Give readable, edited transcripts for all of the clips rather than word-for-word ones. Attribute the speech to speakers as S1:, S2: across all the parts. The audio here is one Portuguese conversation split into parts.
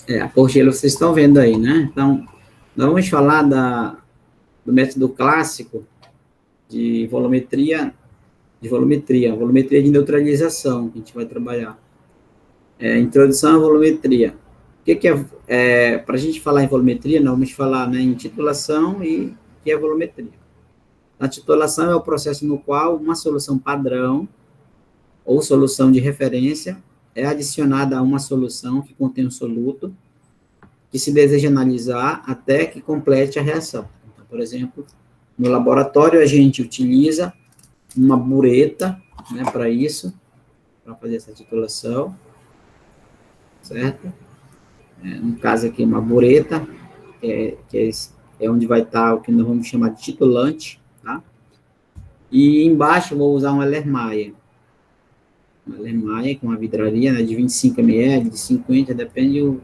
S1: a apogelo vocês estão vendo aí, né? Então, nós vamos falar do método clássico de volumetria de neutralização, que a gente vai trabalhar. Introdução à volumetria. O que para a gente falar em volumetria, nós vamos falar, né, em titulação e o que é volumetria. A titulação é o processo no qual uma solução padrão ou solução de referência é adicionada a uma solução que contém um soluto que se deseja analisar até que complete a reação. Então, por exemplo, no laboratório a gente utiliza uma bureta, né, para isso, para fazer essa titulação, certo? No caso aqui, uma bureta, é onde vai estar o que nós vamos chamar de titulante, tá? E embaixo eu vou usar um Erlenmeyer. Um Erlenmeyer com uma vidraria, né, de 25 ml, de 50, depende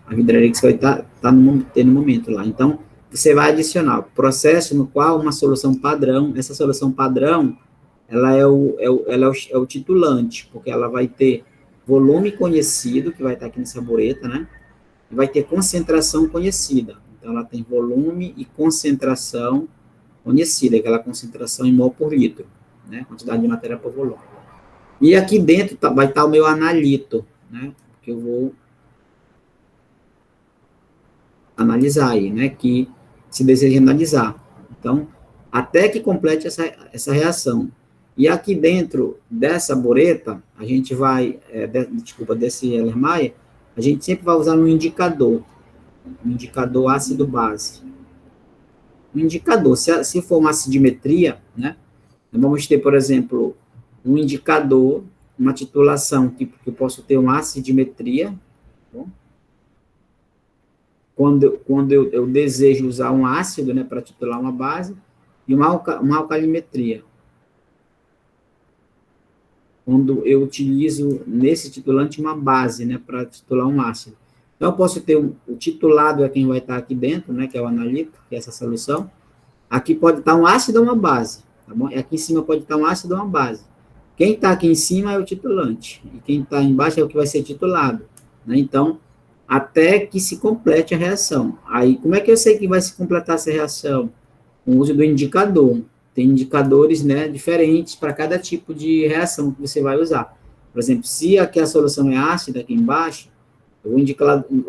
S1: a vidraria que você vai ter no momento lá. Então, você vai adicionar o processo no qual uma solução padrão, essa solução padrão, ela é o titulante, porque ela vai ter volume conhecido, que vai estar aqui nessa bureta, né? E vai ter concentração conhecida. Então, ela tem volume e concentração conhecida, aquela concentração em mol por litro, né? Quantidade de matéria por volume. E aqui dentro vai estar o meu analito, né? Que eu vou analisar aí, né? Que se deseja analisar. Então, até que complete essa reação. E aqui dentro dessa bureta, a gente vai, desse Erlenmeyer, a gente sempre vai usar um indicador ácido-base. Um indicador, se for uma acidimetria, né, vamos ter, por exemplo, um indicador, uma titulação que eu posso ter uma acidimetria, bom? Quando eu desejo usar um ácido, né, para titular uma base, e uma alcalimetria. Quando eu utilizo nesse titulante uma base, né, para titular um ácido. Então, eu posso ter o titulado é quem vai estar aqui dentro, né, que é o analito, que é essa solução. Aqui pode estar um ácido ou uma base, tá bom? E aqui em cima pode estar um ácido ou uma base. Quem está aqui em cima é o titulante, e quem está embaixo é o que vai ser titulado, né? Então, até que se complete a reação. Aí, como é que eu sei que vai se completar essa reação? Com o uso do indicador. Tem indicadores, né, diferentes para cada tipo de reação que você vai usar. Por exemplo, se aqui a solução é ácida, aqui embaixo, eu vou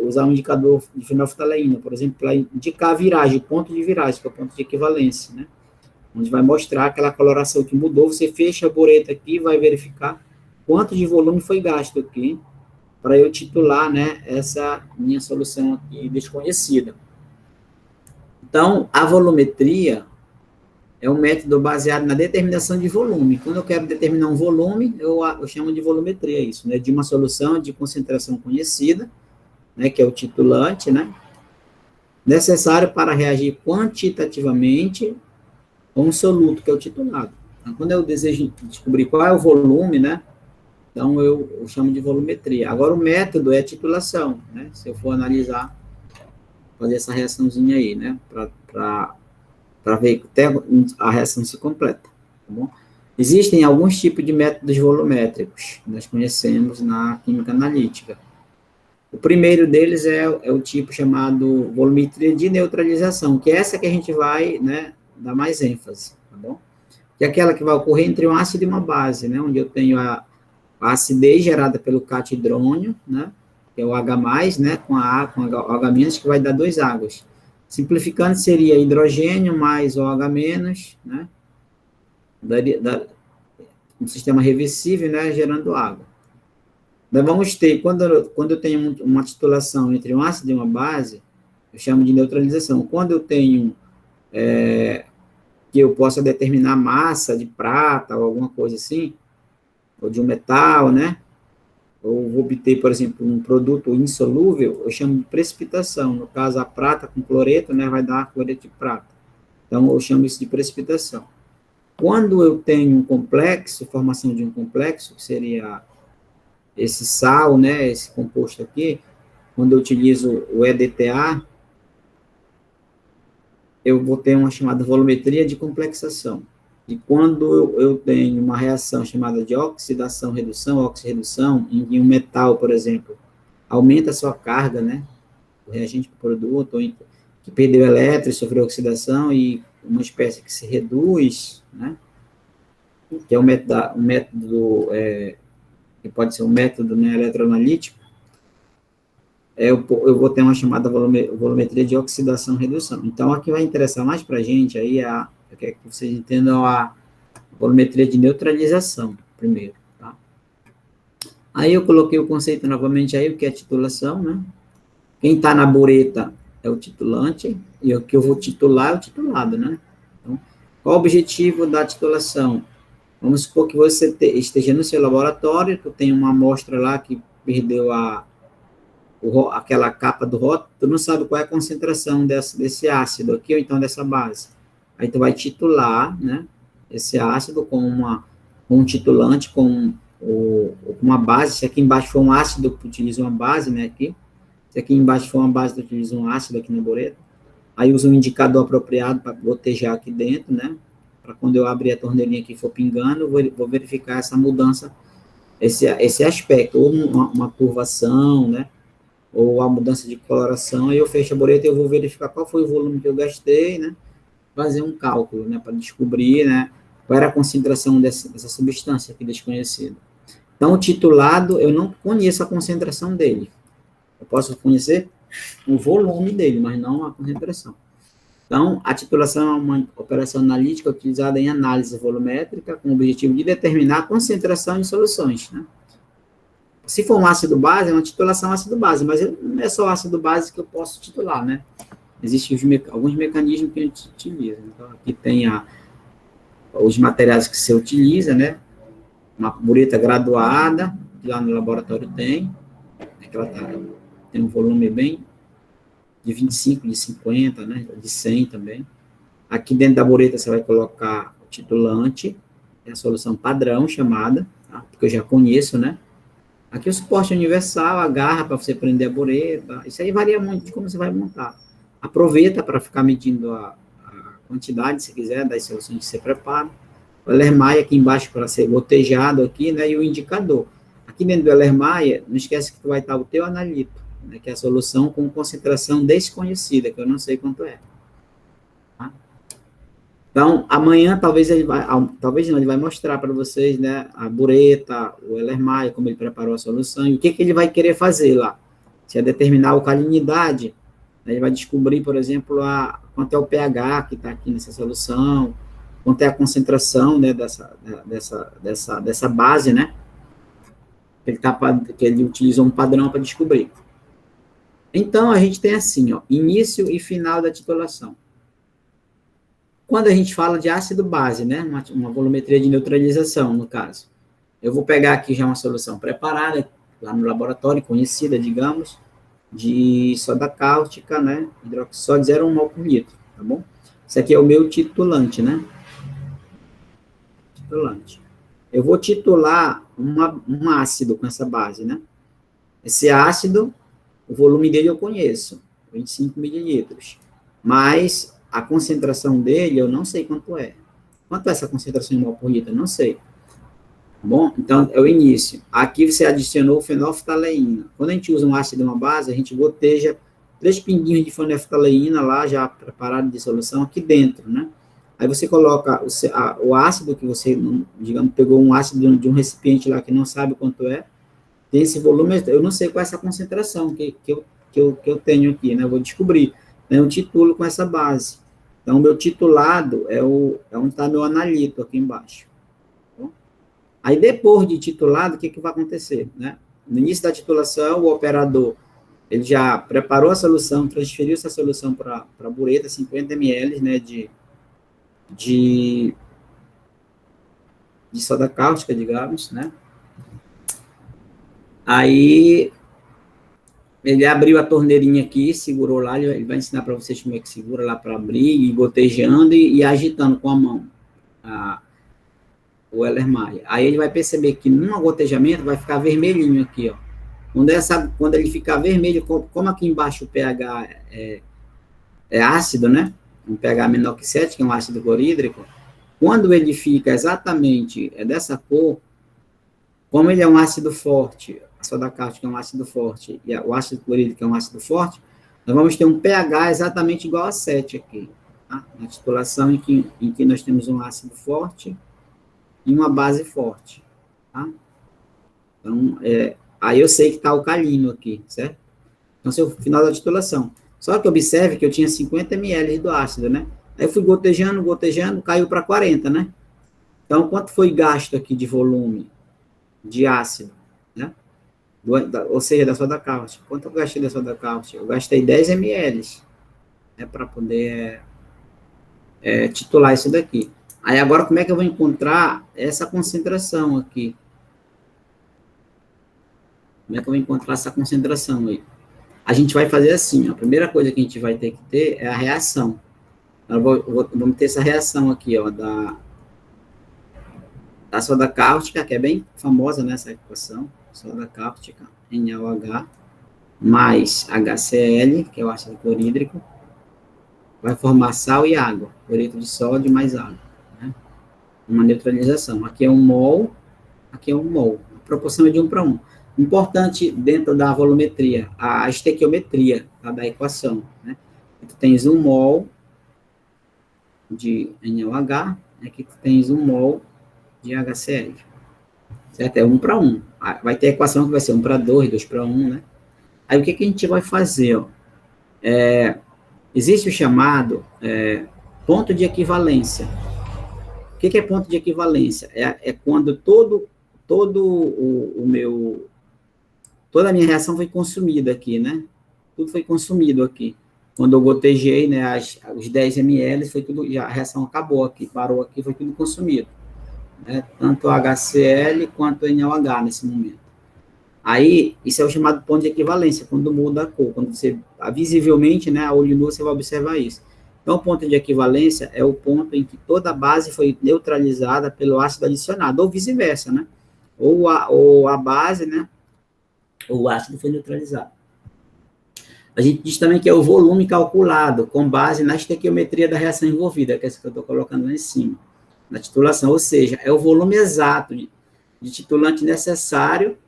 S1: usar um indicador de fenolftaleína, por exemplo, para indicar a viragem, o ponto de viragem, que é o ponto de equivalência, né? Onde vai mostrar aquela coloração que mudou, você fecha a bureta aqui e vai verificar quanto de volume foi gasto aqui, para eu titular, né, essa minha solução aqui desconhecida. Então, a volumetria é um método baseado na determinação de volume. Quando eu quero determinar um volume, eu chamo de volumetria isso, né, de uma solução de concentração conhecida, né, que é o titulante, né, necessário para reagir quantitativamente com um soluto, que é o titulado. Então, quando eu desejo descobrir qual é o volume, né, então eu chamo de volumetria. Agora, o método é titulação, né, se eu for analisar, fazer essa reaçãozinha aí, né, para ver até a reação se completa, tá bom? Existem alguns tipos de métodos volumétricos, nós conhecemos na química analítica. O primeiro deles é o tipo chamado volumetria de neutralização, que é essa que a gente vai, né, dar mais ênfase, tá bom? Que é aquela que vai ocorrer entre um ácido e uma base, né, onde eu tenho a acidez gerada pelo cátion hidrônio, né, que é o H+, né, com H-, que vai dar 2 águas. Simplificando, seria hidrogênio mais OH-, né, um sistema reversível, né, gerando água. Nós vamos ter, quando eu tenho uma titulação entre um ácido e uma base, eu chamo de neutralização. Quando eu tenho, que eu possa determinar massa de prata ou alguma coisa assim, ou de um metal, né, ou vou obter, por exemplo, um produto insolúvel, eu chamo de precipitação. No caso, a prata com cloreto, né, vai dar cloreto de prata. Então, eu chamo isso de precipitação. Quando eu tenho um complexo, formação de um complexo, que seria esse sal, né, esse composto aqui, quando eu utilizo o EDTA, eu vou ter uma chamada volumetria de complexação. E quando eu tenho uma reação chamada de oxidação-redução, oxirredução, em um metal, por exemplo, aumenta a sua carga, né? O reagente do produto, ou que perdeu elétrons, sofreu oxidação, e uma espécie que se reduz, né? Que é um método que pode ser um método, né, eletroanalítico, eu vou ter uma chamada volumetria de oxidação-redução. Então, aqui vai interessar mais para a gente, aí, eu quero que vocês entendam a volumetria de neutralização, primeiro, tá? Aí eu coloquei o conceito novamente aí, o que é titulação, né? Quem está na bureta é o titulante, e o que eu vou titular é o titulado, né? Então, qual o objetivo da titulação? Vamos supor que você esteja no seu laboratório, tu tem uma amostra lá que perdeu aquela capa do rótulo, tu não sabe qual é a concentração desse ácido aqui, ou então dessa base. Aí tu vai titular, né, esse ácido com um titulante, com uma base. Se aqui embaixo for um ácido, tu utiliza uma base, né, aqui. Se aqui embaixo for uma base, tu utiliza um ácido aqui na bureta. Aí usa um indicador apropriado para gotejar aqui dentro, né, para quando eu abrir a torneirinha aqui e for pingando, eu vou verificar essa mudança, esse aspecto, ou uma curvação, né, ou a mudança de coloração. Aí eu fecho a bureta e eu vou verificar qual foi o volume que eu gastei, né, fazer um cálculo, né, para descobrir, né, qual era a concentração dessa substância aqui desconhecida. Então, o titulado, eu não conheço a concentração dele. Eu posso conhecer o volume dele, mas não a concentração. Então, a titulação é uma operação analítica utilizada em análise volumétrica com o objetivo de determinar a concentração em soluções, né? Se for um ácido base, é uma titulação ácido base, mas não é só ácido base que eu posso titular, né? Existem alguns mecanismos que a gente utiliza. Então, aqui tem os materiais que você utiliza, né? Uma bureta graduada, que lá no laboratório tem, ela tem um volume bem de 25, de 50, né? De 100 também. Aqui dentro da bureta você vai colocar o titulante, é a solução padrão chamada, tá? Porque eu já conheço, né? Aqui o suporte universal, a garra para você prender a bureta, isso aí varia muito de como você vai montar. Aproveita para ficar medindo a quantidade, se quiser, das soluções que você prepara. O Ellermaia aqui embaixo para ser gotejado aqui, né? E o indicador. Aqui dentro do Ellermaia, não esquece que vai estar o teu analito, né, que é a solução com concentração desconhecida, que eu não sei quanto é. Tá? Então, amanhã, talvez ele vai mostrar para vocês, né, a bureta, o Ellermaia, como ele preparou a solução, e o que ele vai querer fazer lá. Se é determinar a alcalinidade, ele vai descobrir, por exemplo, quanto é o pH que está aqui nessa solução, quanto é a concentração, né, dessa base, né, que ele utilizou um padrão para descobrir. Então, a gente tem assim, ó, início e final da titulação. Quando a gente fala de ácido base, né, uma volumetria de neutralização, no caso, eu vou pegar aqui já uma solução preparada, lá no laboratório, conhecida, digamos, de soda cáustica, né, hidroxóide 0,1 mol por litro, tá bom? Esse aqui é o meu titulante, né? Titulante. Eu vou titular um ácido com essa base, né? Esse ácido, o volume dele eu conheço, 25 mililitros, mas a concentração dele eu não sei quanto é. Quanto é essa concentração em mol por litro? Eu não sei. Bom, então é o início. Aqui você adicionou fenolftaleína. Quando a gente usa um ácido e uma base, a gente goteja 3 pinguinhos de fenolftaleína lá, já preparado de solução, aqui dentro, né? Aí você coloca o ácido que você, digamos, pegou um ácido de um recipiente lá que não sabe quanto é, tem esse volume, eu não sei qual é essa concentração que eu tenho aqui, né? Eu vou descobrir. Né? Eu titulo com essa base. Então, o meu titulado é onde está meu analito aqui embaixo. Tá? Aí, depois de titulado, o que vai acontecer? Né? No início da titulação, o operador ele já preparou a solução, transferiu essa solução para a bureta, 50 ml, né, de soda cáustica, digamos, né? Aí, ele abriu a torneirinha aqui, segurou lá, ele vai ensinar para vocês como é que segura lá para abrir, e gotejando e agitando com a mão o Ellermaia. Aí ele vai perceber que num gotejamento vai ficar vermelhinho aqui, ó. Quando ele ficar vermelho, como aqui embaixo o pH é ácido, né? Um pH menor que 7, que é um ácido clorídrico, quando ele fica exatamente dessa cor, como ele é um ácido forte, soda cáustica é um ácido forte e o ácido clorídrico é um ácido forte, nós vamos ter um pH exatamente igual a 7 aqui, tá? Na titulação em que nós temos um ácido forte e uma base forte, tá? Então, aí eu sei que está alcalino aqui, certo? Então, esse é o final da titulação. Só que observe que eu tinha 50 ml do ácido, né? Aí eu fui gotejando, caiu para 40, né? Então, quanto foi gasto aqui de volume de ácido, né? Ou seja, da soda cáustica. Quanto eu gastei da soda cáustica? Eu gastei 10 ml, né, para poder titular isso daqui. Aí, agora, como é que eu vou encontrar essa concentração aqui? Como é que eu vou encontrar essa concentração aí? A gente vai fazer assim, ó, a primeira coisa que a gente vai ter que ter é a reação. Vamos ter essa reação aqui, ó, da soda cáustica, que é bem famosa nessa equação, soda cáustica, NaOH, mais HCl, que é o ácido clorídrico, vai formar sal e água, cloreto de sódio mais água, né? Uma neutralização. Aqui é 1 mol, aqui é 1 mol. A proporção é de 1 para 1. Importante dentro da volumetria, a estequiometria, tá, da equação, né? Tu tens 1 mol de NaOH, aqui tu tens 1 mol de HCl, certo? É 1 para 1. Vai ter a equação que vai ser 1 para 2, 2 para 1, né? Aí o que a gente vai fazer, ó? Existe o chamado ponto de equivalência. O que é ponto de equivalência? É quando toda a minha reação foi consumida aqui, né? Tudo foi consumido aqui. Quando eu gotejei, né, os 10 ml, foi tudo, já, a reação acabou aqui, parou aqui, foi tudo consumido, né? Tanto o HCl quanto o NaOH nesse momento. Aí, isso é o chamado ponto de equivalência, quando muda a cor, quando você, visivelmente, né, a olho nu, você vai observar isso. Então, o ponto de equivalência é o ponto em que toda a base foi neutralizada pelo ácido adicionado, ou vice-versa, né? Ou a base, né, ou o ácido foi neutralizado. A gente diz também que é o volume calculado com base na estequiometria da reação envolvida, que é isso que eu estou colocando lá em cima, na titulação, ou seja, é o volume exato de titulante necessário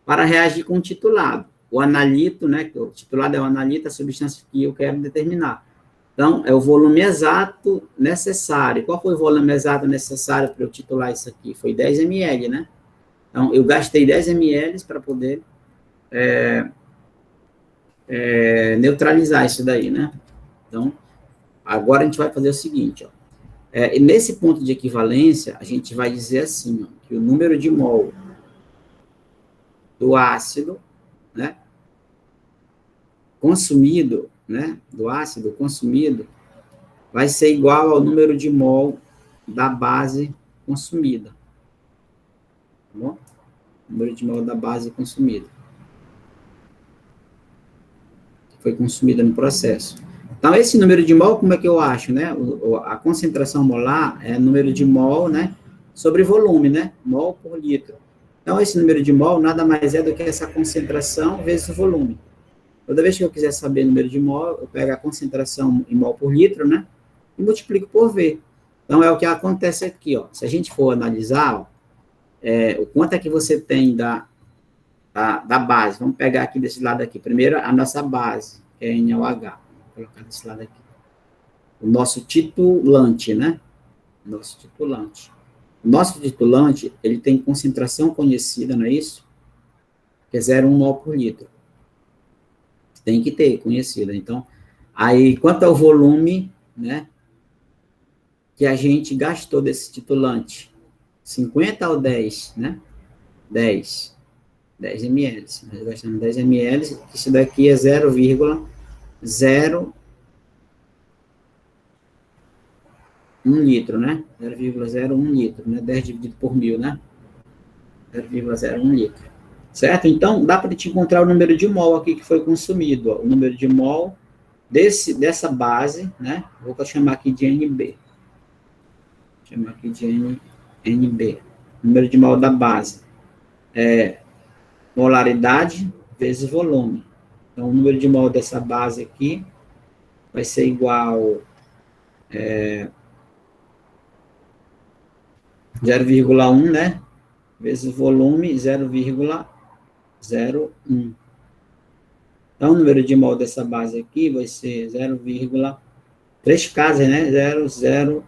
S1: para reagir com o titulado. O analito, né, que o titulado é o analito, a substância que eu quero determinar. Então, é o volume exato necessário. Qual foi o volume exato necessário para eu titular isso aqui? Foi 10 ml, né? Então, eu gastei 10 ml para poder neutralizar isso daí, né? Então, agora a gente vai fazer o seguinte, ó. Nesse ponto de equivalência, a gente vai dizer assim, ó, que o número de mol do ácido, né, consumido, né, do ácido consumido, vai ser igual ao número de mol da base consumida. Tá bom? Número de mol da base consumida. Foi consumida no processo. Então, esse número de mol, como é que eu acho, né? A concentração molar é número de mol, né, sobre volume, né? Mol por litro. Então, esse número de mol nada mais é do que essa concentração vezes o volume. Toda vez que eu quiser saber o número de mol, eu pego a concentração em mol por litro, né? E multiplico por V. Então, é o que acontece aqui, ó. Se a gente for analisar, ó, o quanto é que você tem da base. Vamos pegar aqui desse lado aqui. Primeiro, a nossa base, que é NaOH. Vou colocar desse lado aqui. O nosso titulante, né? Nosso titulante. O nosso titulante, ele tem concentração conhecida, não é isso? Que é 0,1 mol por litro. Tem que ter conhecida. Então, aí, quanto ao volume, né, que a gente gastou desse titulante? 50 ou 10, né? 10 ml. Nós gastamos 10 ml, isso daqui é 0,01 litro, né? 0,01 litro, né? 10 dividido por 1000, né? 0,01 litro. Certo? Então, dá para te encontrar o número de mol aqui que foi consumido. Ó. O número de mol dessa base, né? Vou chamar aqui de NB. Vou chamar aqui de NB. Número de mol da base. Molaridade vezes volume. Então, o número de mol dessa base aqui vai ser igual 0,1, né? Vezes volume, 0,01. 0,1. Então, o número de mol dessa base aqui vai ser 3 casas, né? 0,01.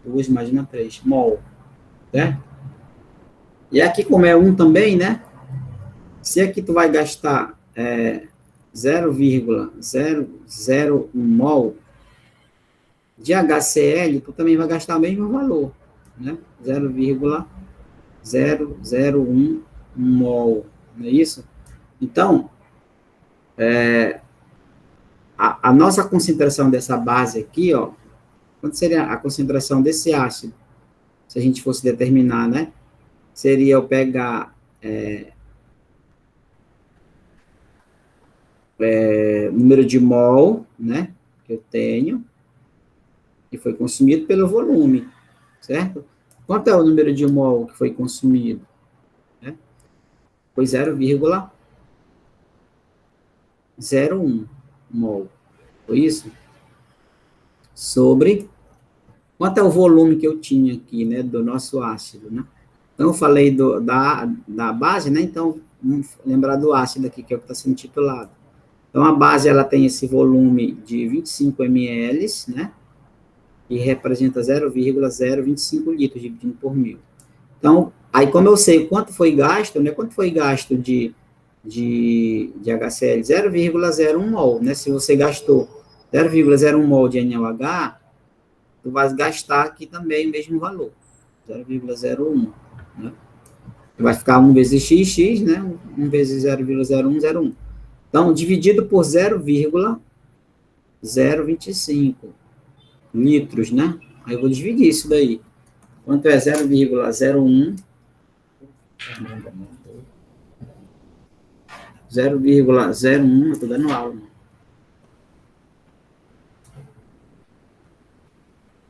S1: 2 mais 1, 3. Mol. Certo? E aqui, como é 1 também, né? Se aqui tu vai gastar 0,001 mol de HCl, tu também vai gastar o mesmo valor, né? 0,001 mol, não é isso? Então, a nossa concentração dessa base aqui, ó, quanto seria a concentração desse ácido? Se a gente fosse determinar, né? Seria eu pegar número de mol, né? Que eu tenho, que foi consumido pelo volume, certo? Quanto é o número de mol que foi consumido? Né? Foi 0,01 mol. Foi isso? Sobre quanto é o volume que eu tinha aqui, né? Do nosso ácido, né? Então, eu falei da base, né? Então, vamos lembrar do ácido aqui, que é o que está sendo titulado. Então, a base, ela tem esse volume de 25 ml, né? E representa 0,025 litros, dividido por 1.000. Então, aí como eu sei quanto foi gasto, né? Quanto foi gasto de HCl? 0,01 mol, né? Se você gastou 0,01 mol de NaOH, tu vai gastar aqui também o mesmo valor, 0,01, né? Vai ficar 1 vezes x, né? 1 vezes 0,0101. Então, dividido por 0,025 litros, né? Aí eu vou dividir isso daí. Quanto é 0,01? 0,01, eu estou dando aula.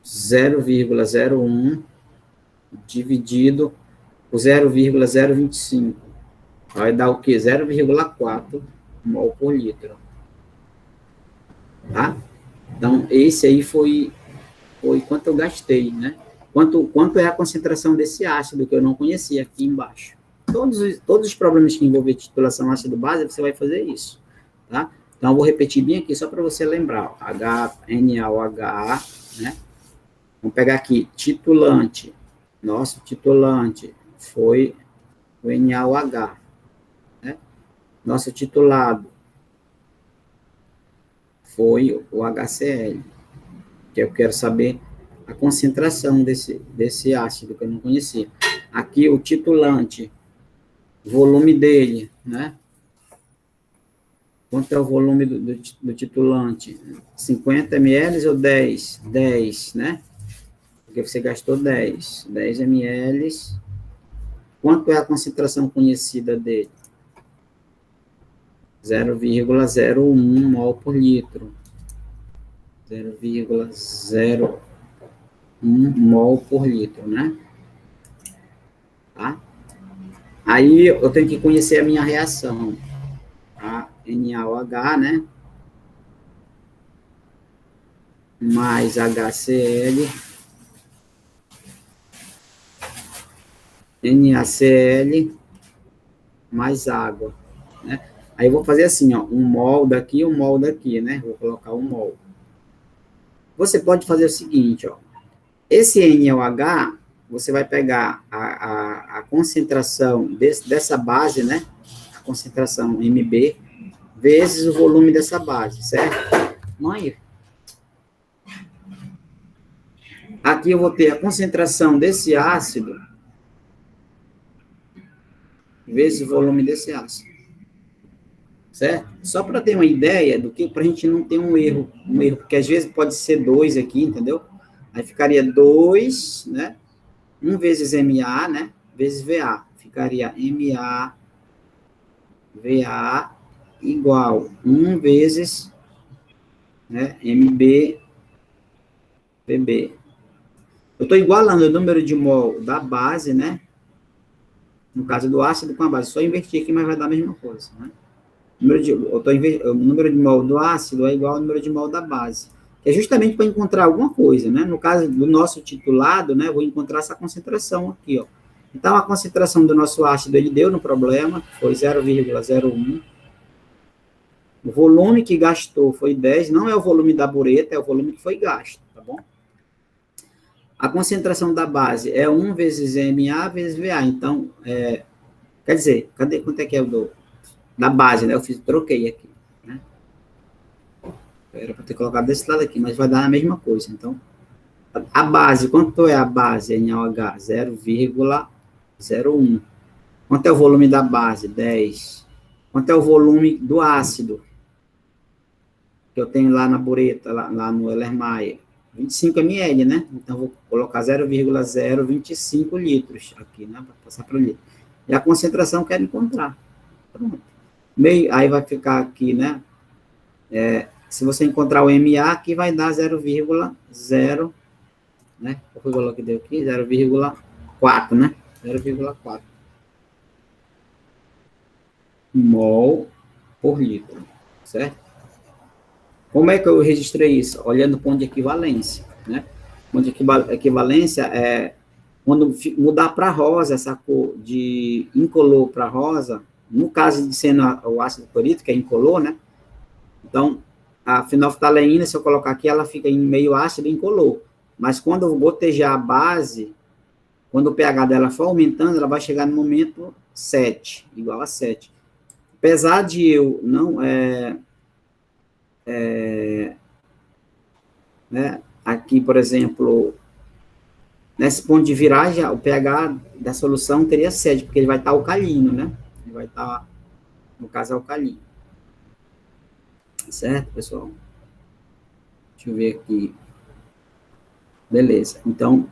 S1: 0,01 dividido por 0,025. Vai dar o quê? 0,4 mol por litro. Tá? Então, esse aí foi quanto eu gastei, né? Quanto é a concentração desse ácido que eu não conhecia aqui embaixo. Todos os problemas que envolvem titulação ácido-base, você vai fazer isso, tá? Então, eu vou repetir bem aqui, só para você lembrar. NaOH, né? Vamos pegar aqui, titulante. Nosso titulante foi o NaOH, né? Nosso titulado foi o HCl, que eu quero saber a concentração desse ácido que eu não conhecia. Aqui o titulante, volume dele, né? Quanto é o volume do titulante? 50 ml ou 10? 10, né? Porque você gastou 10 ml. Quanto é a concentração conhecida dele? 0,01 mol por litro. 0,01 mol por litro, né? Tá? Aí eu tenho que conhecer a minha reação. A NaOH, né? Mais HCl. NaCl mais água, né? Aí eu vou fazer assim, ó, 1 mol daqui, 1 mol daqui, né? Vou colocar 1 mol. Você pode fazer o seguinte, ó. Esse NaOH, você vai pegar a concentração dessa base, né? A concentração Mb, vezes o volume dessa base, certo? Mãe, aqui eu vou ter a concentração desse ácido vezes o volume desse ácido. Certo? Só para ter uma ideia do que, para a gente não ter um erro, porque às vezes pode ser 2 aqui, entendeu? Aí ficaria 2, né? 1 vezes MA, né? Vezes VA. Ficaria MA, VA igual 1 vezes, né? MB, VB. Eu estou igualando o número de mol da base, né? No caso do ácido com a base. Só invertir aqui, mas vai dar a mesma coisa, né? O número de mol do ácido é igual ao número de mol da base, que é justamente para encontrar alguma coisa, né? No caso do nosso titulado, né, eu vou encontrar essa concentração aqui, ó. Então, a concentração do nosso ácido, ele deu no problema, foi 0,01. O volume que gastou foi 10, não é o volume da bureta, é o volume que foi gasto, tá bom? A concentração da base é 1 vezes MA vezes VA, então, quer dizer, quanto é que é o da base, né? Troquei aqui, né? Era para ter colocado desse lado aqui, mas vai dar a mesma coisa, então, a base, quanto é a base em NaOH? 0,01. Quanto é o volume da base? 10. Quanto é o volume do ácido? Que eu tenho lá na bureta, lá no Erlenmeyer? 25 ml, né? Então, vou colocar 0,025 litros aqui, né? Para passar para o litro. E a concentração eu quero encontrar. Pronto. Aí vai ficar aqui, né? Se você encontrar o MA, aqui vai dar 0,0, né? Qual foi o valor que deu aqui? 0,4, né? 0,4 mol por litro, certo? Como é que eu registrei isso? Olhando o ponto de equivalência, né? O ponto de equivalência é quando mudar para rosa, essa cor de incolor para rosa, no caso de sendo o ácido clorídrico, que é incolor, né? Então, a fenolftaleína, se eu colocar aqui, ela fica em meio ácido e incolor. Mas quando eu gotejar a base, quando o pH dela for aumentando, ela vai chegar no momento 7, igual a 7. Apesar de eu não... né, aqui, por exemplo, nesse ponto de viragem, o pH da solução teria 7, porque ele vai estar alcalino, né? Ele vai estar, no caso, alcalino. Certo, pessoal? Deixa eu ver aqui. Beleza. Então,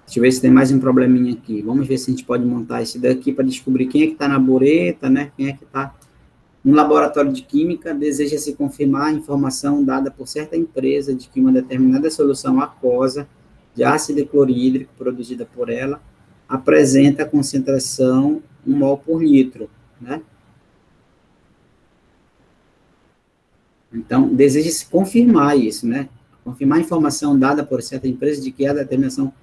S1: deixa eu ver se tem mais um probleminha aqui. Vamos ver se a gente pode montar esse daqui para descobrir quem é que está na bureta, né? Quem é que está no laboratório de química. Deseja-se confirmar a informação dada por certa empresa de que uma determinada solução aquosa de ácido clorídrico produzida por ela apresenta concentração 1 mol por litro, né? Então, deseja-se confirmar isso, né? Confirmar a informação dada por certa empresa de que a determinação...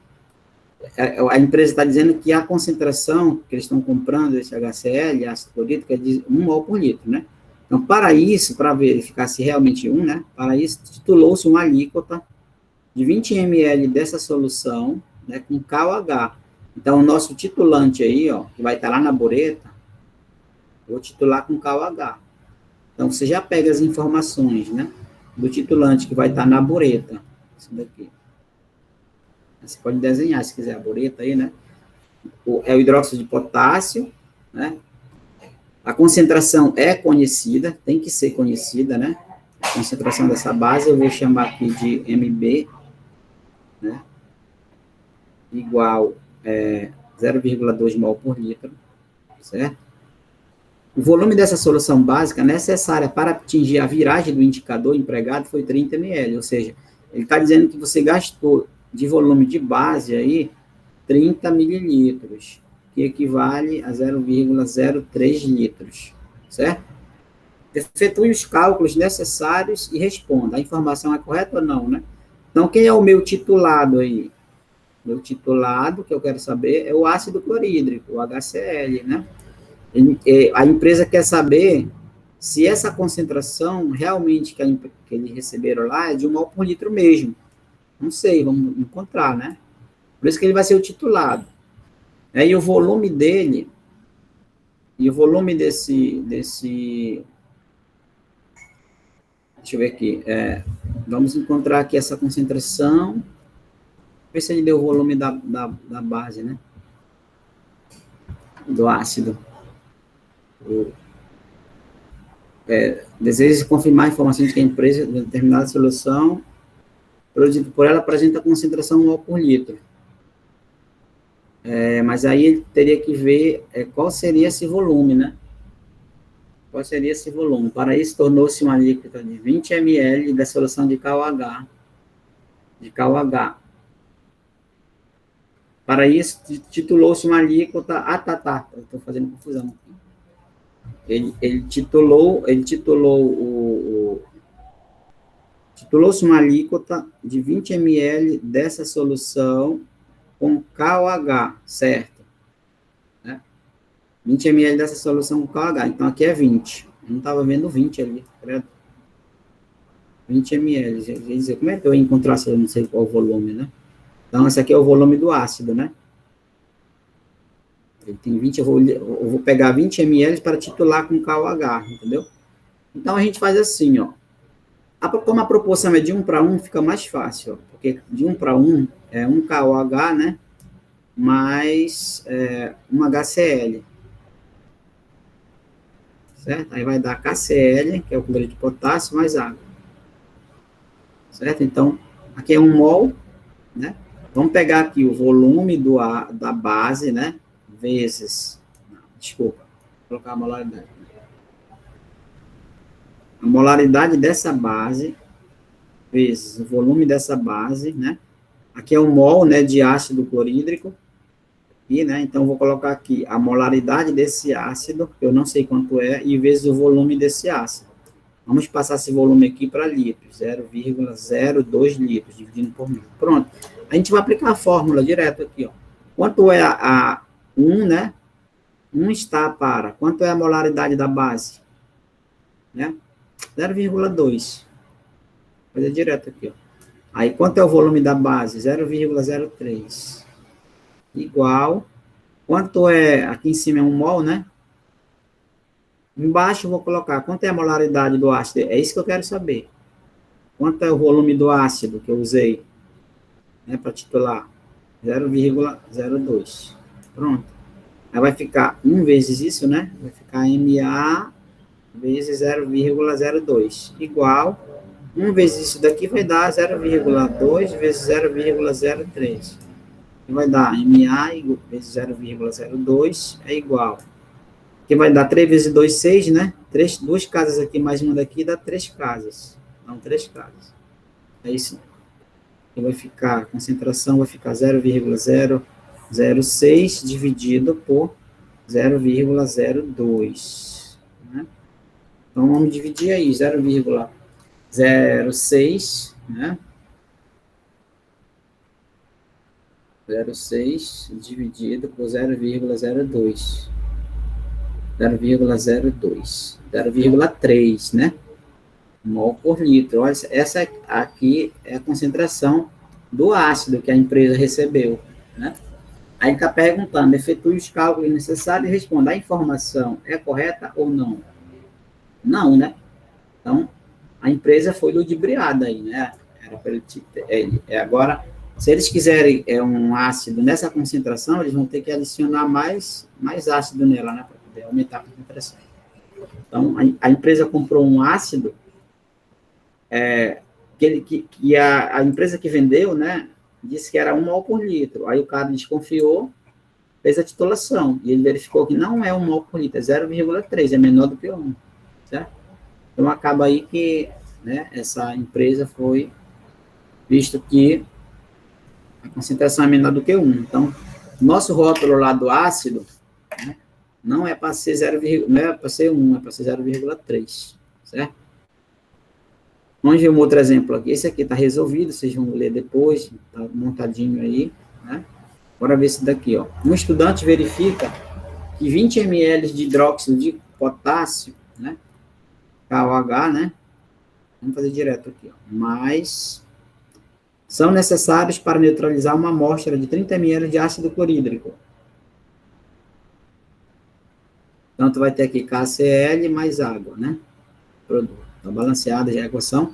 S1: A empresa está dizendo que a concentração que eles estão comprando, esse HCl, ácido clorídrico, é de 1 mol por litro, né? Então, para isso, para verificar se realmente 1, né? Para isso, titulou-se uma alíquota de 20 ml dessa solução, né, com KOH. Então, o nosso titulante aí, ó, que vai estar lá na bureta, vou titular com KOH. Então, você já pega as informações, né, do titulante que vai estar na bureta. Isso daqui. Você pode desenhar, se quiser, a bureta aí, né? É o hidróxido de potássio, né? A concentração é conhecida, tem que ser conhecida, né? A concentração dessa base, eu vou chamar aqui de MB, né? Igual 0,2 mol por litro, certo? O volume dessa solução básica necessária para atingir a viragem do indicador empregado foi 30 ml, ou seja, ele está dizendo que você gastou de volume de base aí 30 mililitros, que equivale a 0,03 litros, certo? Efetue os cálculos necessários e responda. A informação é correta ou não, né? Então, quem é o meu titulado aí? Meu titulado, que eu quero saber, é o ácido clorídrico, o HCl, né? A empresa quer saber se essa concentração realmente que eles receberam lá é de 1 mol por litro mesmo. Não sei, vamos encontrar, né? Por isso que ele vai ser o titulado. Aí o volume dele, e o volume desse deixa eu ver aqui, vamos encontrar aqui essa concentração, ver se ele deu o volume da base, né? Do ácido. Deseja confirmar a informação de que a empresa de determinada solução produzida por ela apresenta concentração 1 mol por litro. Mas aí ele teria que ver qual seria esse volume, né? Qual seria esse volume? Para isso, tornou-se uma alíquota de 20 ml da solução de KOH. Para isso, titulou-se uma alíquota... eu estou fazendo confusão aqui. Titulou-se uma alíquota de 20 ml dessa solução com KOH, certo? 20 ml dessa solução com KOH. Então, aqui é 20. Eu não estava vendo 20 ali, credo. 20 ml. Quer dizer, como é que eu ia encontrar se eu não sei qual o volume, né? Então, esse aqui é o volume do ácido, né? Ele tem 20, eu vou pegar 20 ml para titular com KOH, entendeu? Então, a gente faz assim, ó. Como a proporção é de 1 para 1, fica mais fácil, ó, porque de 1 para 1 é 1 KOH, né? Mais um HCl. Certo? Aí vai dar KCl, que é o cloreto de potássio, mais água. Certo? Então, aqui é 1 mol, né? Vamos pegar aqui o volume da base, né? Vezes, desculpa, vou colocar a molaridade. A molaridade dessa base vezes o volume dessa base, né? Aqui é 1 mol, né, de ácido clorídrico. E, né, então, vou colocar aqui a molaridade desse ácido, que eu não sei quanto é, e vezes o volume desse ácido. Vamos passar esse volume aqui para litros, 0,02 litros, dividindo por 1.000. Pronto. A gente vai aplicar a fórmula direto aqui, ó. Quanto é a 1, né? 1 está para... Quanto é a molaridade da base? Né? 0,2. Vou fazer direto aqui, ó. Aí, quanto é o volume da base? 0,03. Igual... Quanto é... Aqui em cima é 1 mol, né? Embaixo eu vou colocar... Quanto é a molaridade do ácido? É isso que eu quero saber. Quanto é o volume do ácido que eu usei, né, para titular? 0,02. Pronto. Aí vai ficar 1 vezes isso, né? Vai ficar MA vezes 0,02. Igual 1 vezes isso daqui vai dar 0,2 vezes 0,03. Que vai dar MA vezes 0,02 é igual. Que vai dar 3 vezes 2, 6, né? 2 casas aqui mais uma daqui dá 3 casas. Então, 3 casas. É isso. E vai ficar, a concentração vai ficar 0,006 dividido por 0,02. Né? Então, vamos dividir aí, 0,06, né? 0,6 dividido por 0,02. 0,02. 0,3, né? Mol por litro. Olha, essa aqui é a concentração do ácido que a empresa recebeu, né? Aí está perguntando, efetue os cálculos necessários e responda, a informação é correta ou não? Não, né? Então, a empresa foi ludibriada aí, né? Era para ele, agora, se eles quiserem um ácido nessa concentração, eles vão ter que adicionar mais ácido nela, né? Para poder aumentar a concentração. Então, a empresa comprou um ácido que a empresa que vendeu, né, disse que era 1 mol por litro. Aí o cara desconfiou, fez a titulação, e ele verificou que não é 1 mol por litro, é 0,3, é menor do que 1, certo? Então, acaba aí que, né, essa empresa foi, visto que a concentração é menor do que 1. Então, nosso rótulo lá do ácido, né, não é para ser 0, não é para ser 1, é para ser 0,3, certo? Vamos ver um outro exemplo aqui. Esse aqui está resolvido, vocês vão ler depois, está montadinho aí, né? Bora ver esse daqui, ó. Um estudante verifica que 20 ml de hidróxido de potássio, né? KOH, né? Vamos fazer direto aqui, ó. Mas são necessários para neutralizar uma amostra de 30 ml de ácido clorídrico. Então, tu vai ter aqui KCl mais água, né? Produto. Então, balanceada já é a equação.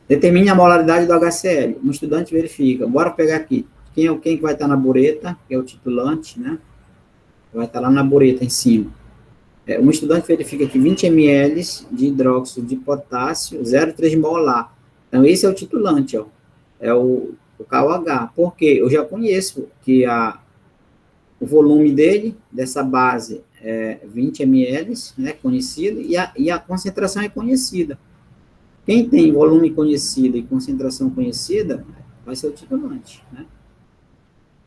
S1: Determine a molaridade do HCl. Um estudante verifica. Bora pegar aqui. Quem vai estar na bureta, que é o titulante, né? Vai estar lá na bureta em cima. Um estudante verifica que 20 ml de hidróxido de potássio, 0,3 molar. Então, esse é o titulante, ó. É o KOH. Por quê? Eu já conheço que o volume dele, dessa base, é 20 ml, né? Conhecido, e a concentração é conhecida. Quem tem volume conhecido e concentração conhecida, vai ser o titulante, né?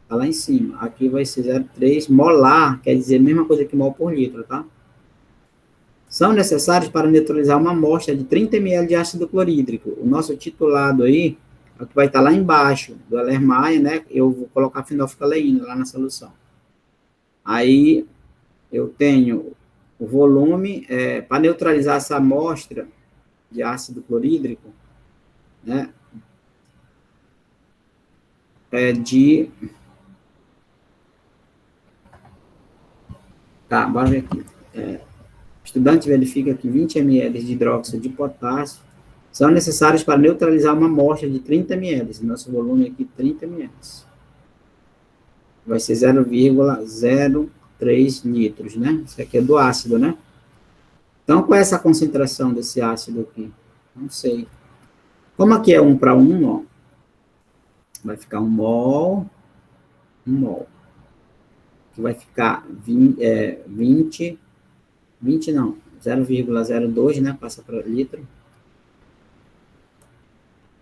S1: Tá lá em cima. Aqui vai ser 0,3 molar, quer dizer a mesma coisa que mol por litro, tá? São necessários para neutralizar uma amostra de 30 ml de ácido clorídrico. O nosso titulado aí, é o que vai estar lá embaixo, do Erlenmeyer, né? Eu vou colocar fenolftaleína lá na solução. Aí, eu tenho o volume, para neutralizar essa amostra de ácido clorídrico, né, Tá, bora ver aqui. O estudante verifica que 20 ml de hidróxido de potássio são necessários para neutralizar uma amostra de 30 ml. Nosso volume aqui, 30 ml. Vai ser 0,03 litros, né? Isso aqui é do ácido, né? Então, qual é essa concentração desse ácido aqui? Não sei. Como aqui é 1 para 1, ó, vai ficar 1 mol, que vai ficar 20 não, 0,02, né, passa para litro,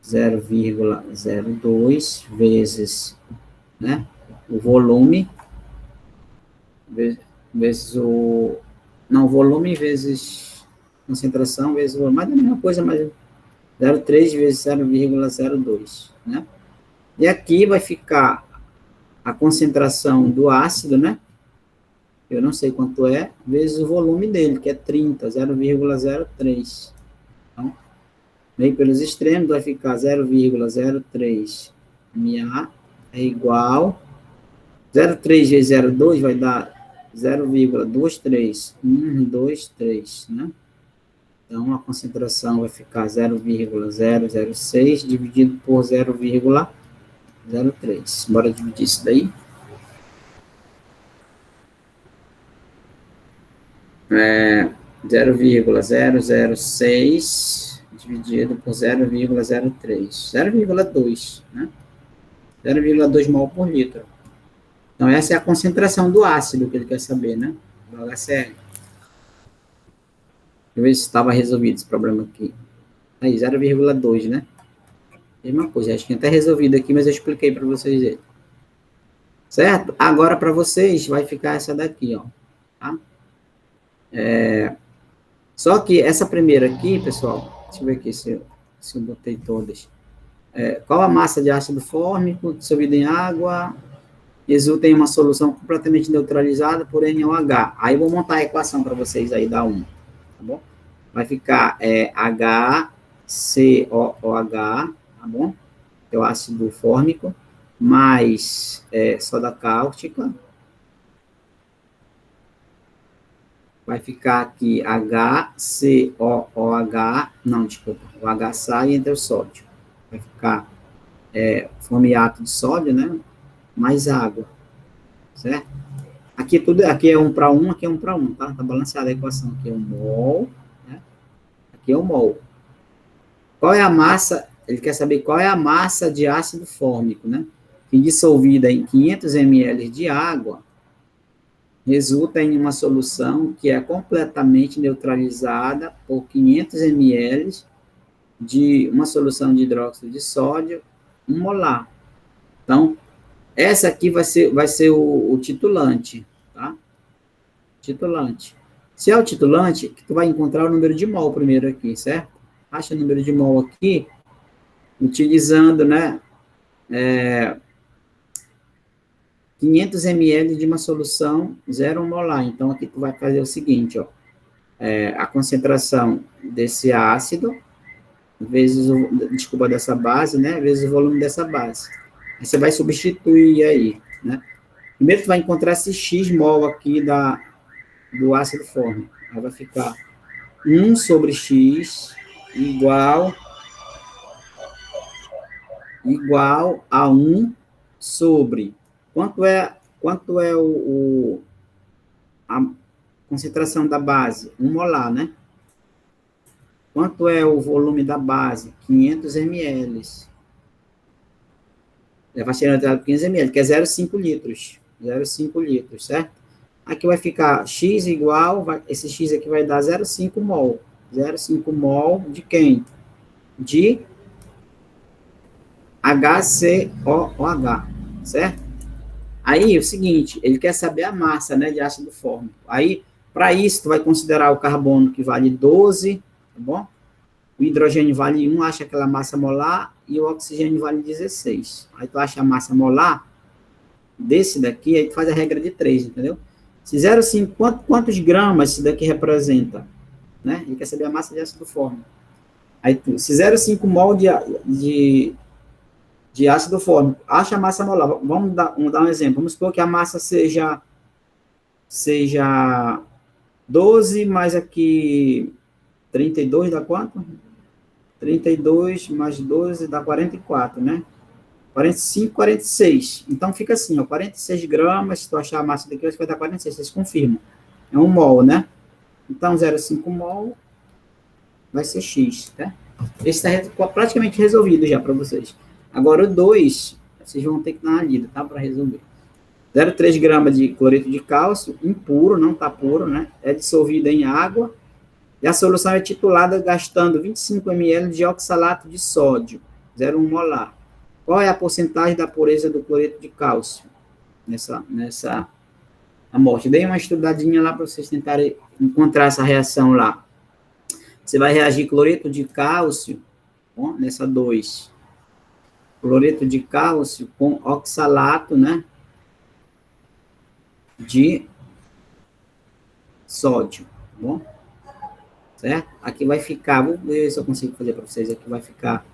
S1: 0,02 vezes, né, o volume, vezes volume vezes concentração, vezes o volume, mas é a mesma coisa, mas 0,3 vezes 0,02, né, e aqui vai ficar a concentração do ácido, né, eu não sei quanto é, vezes o volume dele, que é 30, 0,03. Então, meio pelos extremos, vai ficar 0,03 MA é igual, 0,3 vezes 0,2 vai dar 0,23123, né? Então, a concentração vai ficar 0,006 dividido por 0,03. Bora dividir isso daí. 0,006 dividido por 0,03, 0,2, né? 0,2 mol por litro. Então, essa é a concentração do ácido que ele quer saber, né? Do HCl. Deixa eu ver se estava resolvido esse problema aqui. Aí, 0,2, né? Mesma coisa, acho que tinha até resolvido aqui, mas eu expliquei para vocês ele. Certo? Agora, para vocês, vai ficar essa daqui, ó. Tá? Só que essa primeira aqui, pessoal, deixa eu ver aqui se eu botei todas. Qual a massa de ácido fórmico dissolvido em água? Resulta em uma solução completamente neutralizada por NaOH. Aí eu vou montar a equação para vocês aí, da 1. Tá bom? Vai ficar HCOOH, tá bom? Que é o ácido fórmico, mais soda cáustica. Vai ficar aqui HCOOH, não, desculpa, o H sai entre o sódio. Vai ficar formiato de sódio, né? Mais água, certo? Aqui é 1 para 1, aqui é 1 para 1, tá? Tá balanceada a equação. Aqui é 1 mol, né? Aqui é 1 mol. Qual é a massa? Ele quer saber qual é a massa de ácido fórmico, né? Que dissolvida em 500 ml de água, resulta em uma solução que é completamente neutralizada por 500 ml de uma solução de hidróxido de sódio, 1 molar. Então, essa aqui vai ser o titulante, tá? Titulante. Se é o titulante, que tu vai encontrar o número de mol primeiro aqui, certo? Acha o número de mol aqui, utilizando, né, 500 ml de uma solução 0 molar. Então, aqui tu vai fazer o seguinte, ó, a concentração desse ácido, vezes dessa base, né, vezes o volume dessa base. Aí você vai substituir aí, né? Primeiro tu vai encontrar esse X mol aqui do ácido fórmico. Aí vai ficar 1 sobre X igual a 1 sobre... Quanto é a concentração da base? 1 molar, né? Quanto é o volume da base? 500 ml. Vai ser neutralizado por 500 ml, que é 0,5 litros. 0,5 litros, certo? Aqui vai ficar X igual, esse X aqui vai dar 0,5 mol. 0,5 mol de quem? De HCOOH, certo? Aí, o seguinte, ele quer saber a massa, né, de ácido fórmico. Aí, para isso, tu vai considerar o carbono que vale 12, tá bom? O hidrogênio vale 1, acha aquela massa molar, e o oxigênio vale 16. Aí tu acha a massa molar desse daqui, aí tu faz a regra de 3, entendeu? Se 0,5, quantos gramas isso daqui representa? Né? Ele quer saber a massa de ácido fórmico. Aí, se 0,5 mol de ácido fórmico, acha a massa molar. Vamos dar um exemplo. Vamos supor que a massa seja 12, mais aqui 32 dá quanto? 32 mais 12 dá 44, né? 45, 46. Então, fica assim, ó, 46 gramas, se tu achar a massa daqui, vai dar 46, vocês confirmam. É um mol, né? Então, 0,5 mol vai ser X, tá? Esse está praticamente resolvido já para vocês. Agora, o 2, vocês vão ter que dar uma lida, tá? Para resolver. 0,3 gramas de cloreto de cálcio, impuro, não está puro, né? É dissolvido em água. E a solução é titulada gastando 25 ml de oxalato de sódio, 0,1 molar. Qual é a porcentagem da pureza do cloreto de cálcio nessa amostra? Dei uma estudadinha lá para vocês tentarem encontrar essa reação lá. Você vai reagir cloreto de cálcio, ó, nessa 2. Cloreto de cálcio com oxalato, né? De sódio, tá bom? Certo? Aqui vai ficar, vou ver se eu consigo fazer para vocês, aqui vai ficar,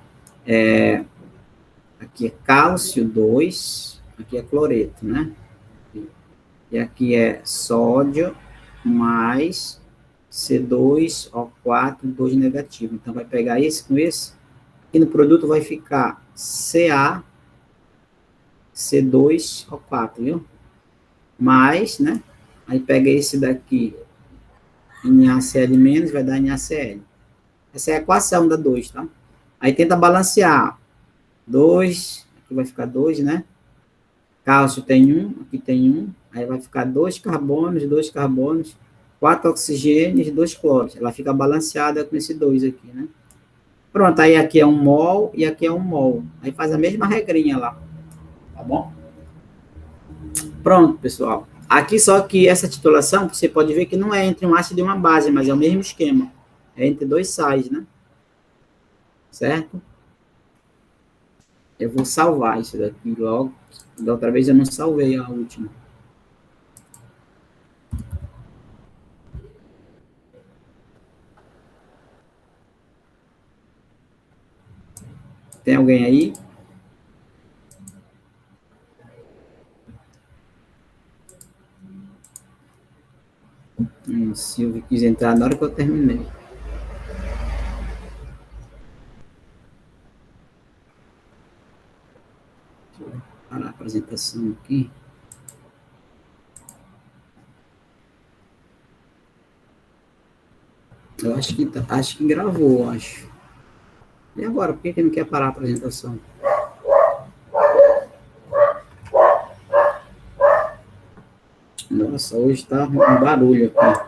S1: aqui é cálcio 2, aqui é cloreto, né? E aqui é sódio mais C2O4, 2 negativo. Então, vai pegar esse com esse. Aqui no produto vai ficar Ca, C2O4, viu? Mais, né? Aí pega esse daqui, NaCl-, vai dar NaCl. Essa é a equação da 2, tá? Aí tenta balancear. 2, aqui vai ficar 2, né? Cálcio tem 1, aqui tem 1. Aí vai ficar 2 carbonos, 4 oxigênios, 2 cloros. Ela fica balanceada com esse 2 aqui, né? Pronto, aí aqui é 1 mol e aqui é 1 mol. Aí faz a mesma regrinha lá. Tá bom? Pronto, pessoal. Aqui só que essa titulação, você pode ver que não é entre um ácido e uma base, mas é o mesmo esquema. É entre 2 sais, né? Certo? Eu vou salvar isso daqui logo. Da outra vez eu não salvei a última. Tem alguém aí? Silvio quis entrar na hora que eu terminei. Deixa eu parar a apresentação aqui. Eu acho que gravou, acho. E agora, por que não quer parar a apresentação? Nossa, hoje tá um barulho aqui.